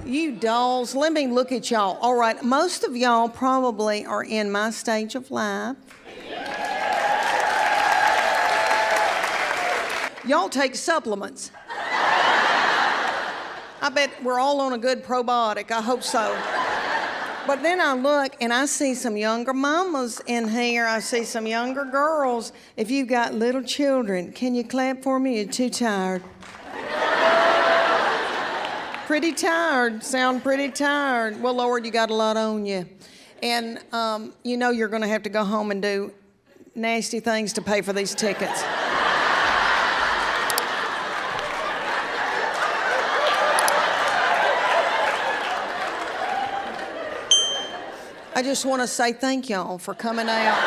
You dolls, let me look at y'all. All right, most of y'all probably are in my stage of life. Y'all take supplements. I bet we're all on a good probiotic, I hope so. But then I look and I see some younger mamas in here. I see some younger girls. If you've got little children, can you clap for me? You're too tired. Pretty tired, sound pretty tired. Well, Lord, you got a lot on you. And you know you're gonna have to go home and do nasty things to pay for these tickets. I just wanna say thank y'all for coming out.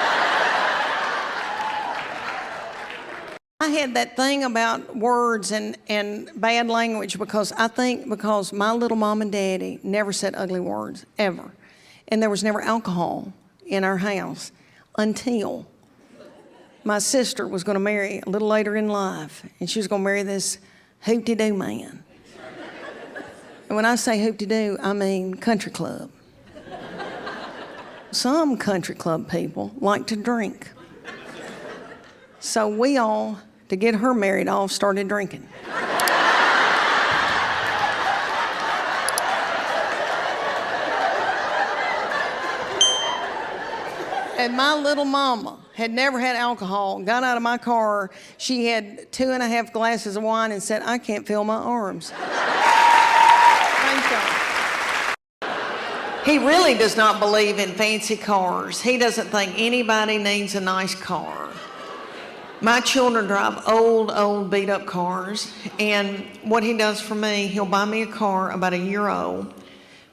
I had that thing about words and bad language because my little mom and daddy never said ugly words, ever. And there was never alcohol in our house until my sister was gonna marry a little later in life, and she was gonna marry this hoop-de-doo man. And when I say hoop-de-doo, I mean country club. Some country club people like to drink. So we all, to get her married off, started drinking. And my little mama had never had alcohol, got out of my car. She had 2.5 glasses of wine and said, I can't feel my arms. Thank you. He really does not believe in fancy cars. He doesn't think anybody needs a nice car. My children drive old, beat-up cars, and what he does for me, he'll buy me a car about a year old,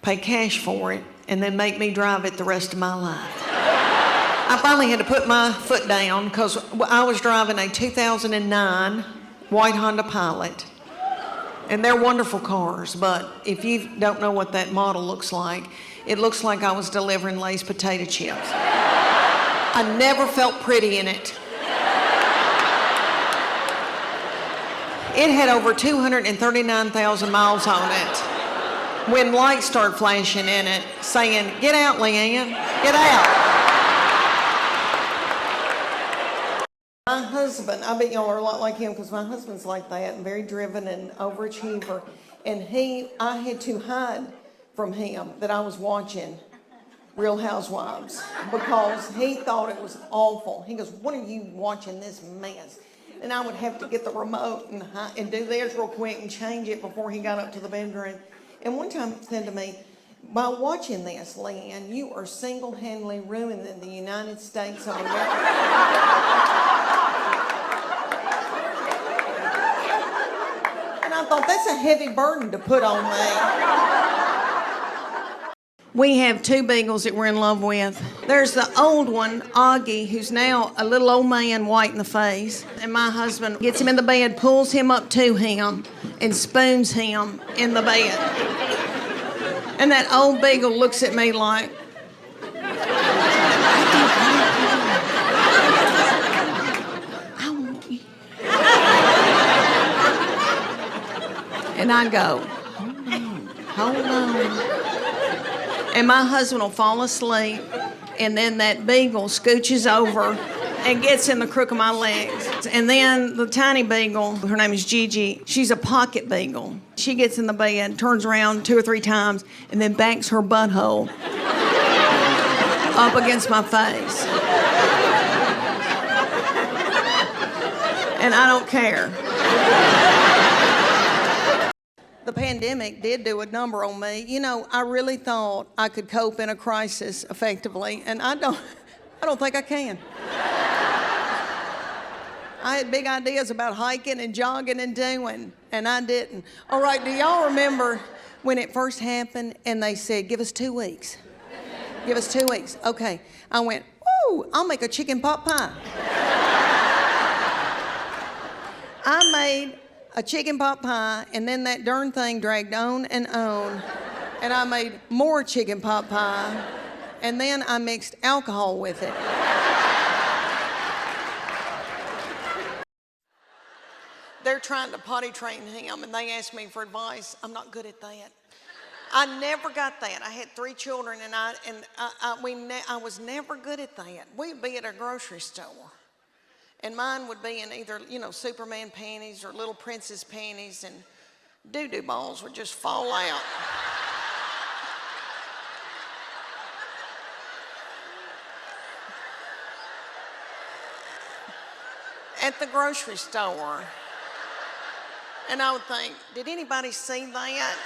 pay cash for it, and then make me drive it the rest of my life. I finally had to put my foot down because I was driving a 2009 white Honda Pilot, and they're wonderful cars, but if you don't know what that model looks like, it looks like I was delivering Lay's potato chips. I never felt pretty in it. It had over 239,000 miles on it when lights started flashing in it, saying, get out, Leanne, get out. My husband, I bet y'all are a lot like him because my husband's like that, and very driven and overachiever. And I had to hide from him that I was watching Real Housewives because he thought it was awful. He goes, what are you watching this mess? And I would have to get the remote and do this real quick and change it before he got up to the bedroom. And one time he said to me, by watching this, Leanne, you are single-handedly ruining the United States of America. And I thought, that's a heavy burden to put on me. We have 2 beagles that we're in love with. There's the old one, Augie, who's now a little old man, white in the face. And my husband gets him in the bed, pulls him up to him, and spoons him in the bed. And that old beagle looks at me like, I want you. And I go, hold on. And my husband will fall asleep, and then that beagle scooches over and gets in the crook of my legs. And then the tiny beagle, her name is Gigi, she's a pocket beagle. She gets in the bed, turns around 2 or 3 times, and then banks her butthole up against my face. And I don't care. The pandemic did do a number on me. You know, I really thought I could cope in a crisis effectively, and I don't think I can. I had big ideas about hiking and jogging and doing, and I didn't. All right, do y'all remember when it first happened and they said, give us 2 weeks? Give us 2 weeks. Okay. I went, woo, I'll make a chicken pot pie. I made a chicken pot pie, and then that darn thing dragged on, and I made more chicken pot pie, and then I mixed alcohol with it. They're trying to potty train him, and they asked me for advice. I'm not good at that. I never got that. I had 3 children, and I was never good at that. We'd be at a grocery store, and mine would be in either, Superman panties or little princess panties, and doo-doo balls would just fall out. At the grocery store. And I would think, did anybody see that?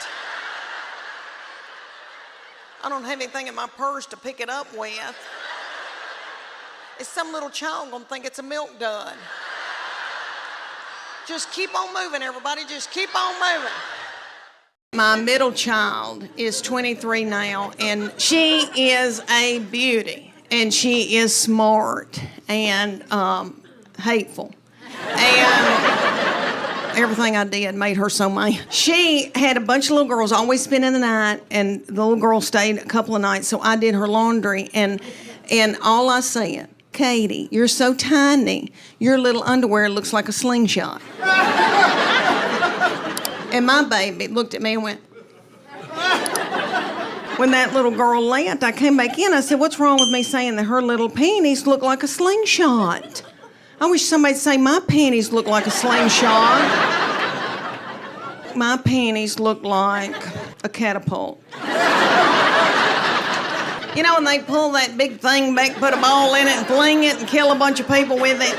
I don't have anything in my purse to pick it up with. Is some little child gonna think it's a milk dud? Just keep on moving, everybody. Just keep on moving. My middle child is 23 now, and she is a beauty, and she is smart and hateful. And everything I did made her so mad. She had a bunch of little girls always spending the night, and the little girl stayed a couple of nights, so I did her laundry, and all I said, Katie, you're so tiny, your little underwear looks like a slingshot. And my baby looked at me and went, when that little girl left, I came back in, I said, what's wrong with me saying that her little panties look like a slingshot? I wish somebody'd say my panties look like a slingshot. My panties look like a catapult. You know when they pull that big thing back, put a ball in it and fling it and kill a bunch of people with it?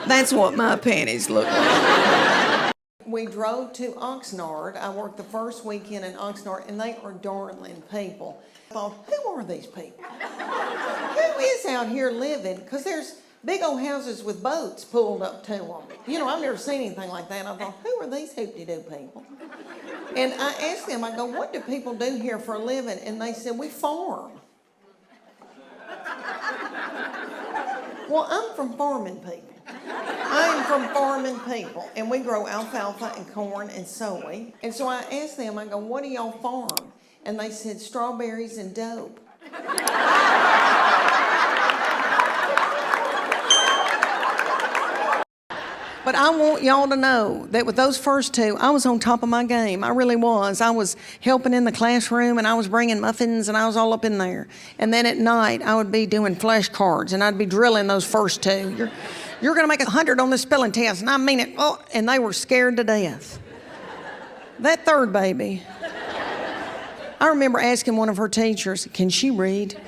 That's what my panties look like. We drove to Oxnard. I worked the first weekend in Oxnard, and they are darling people. I thought, who are these people? Who is out here living? Because there's big old houses with boats pulled up to them. I've never seen anything like that. I thought, who are these hoop-de-doo people? And I asked them, I go, what do people do here for a living? And they said, we farm. Well, I'm from farming people. I'm from farming people. And we grow alfalfa and corn and soy. And so I asked them, I go, what do y'all farm? And they said, strawberries and dope. But I want y'all to know that with those first 2, I was on top of my game. I really was. I was helping in the classroom, and I was bringing muffins, and I was all up in there. And then at night, I would be doing flashcards, and I'd be drilling those first 2. You're going to make 100 on this spelling test, and I mean it. Oh, and they were scared to death. That third baby, I remember asking one of her teachers, can she read?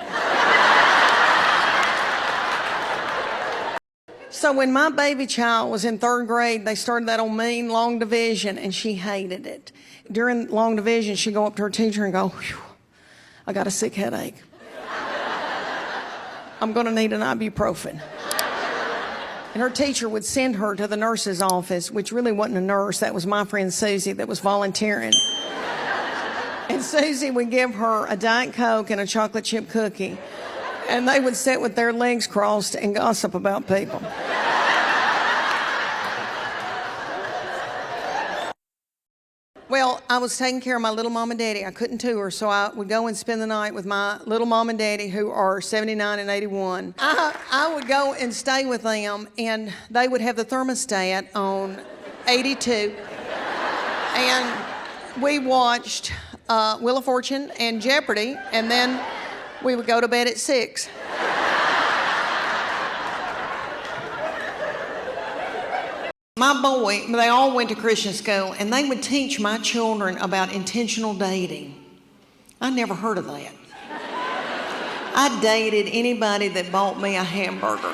So when my baby child was in 3rd grade, they started that old mean long division, and she hated it. During long division, she'd go up to her teacher and go, whew, I got a sick headache. I'm gonna need an ibuprofen. And her teacher would send her to the nurse's office, which really wasn't a nurse, that was my friend Susie that was volunteering. And Susie would give her a Diet Coke and a chocolate chip cookie. And they would sit with their legs crossed and gossip about people. Well, I was taking care of my little mom and daddy. I couldn't tour, so I would go and spend the night with my little mom and daddy, who are 79 and 81. I would go and stay with them, and they would have the thermostat on 82. And we watched Wheel of Fortune and Jeopardy, and then we would go to bed at 6. My boy, they all went to Christian school, and they would teach my children about intentional dating. I never heard of that. I dated anybody that bought me a hamburger.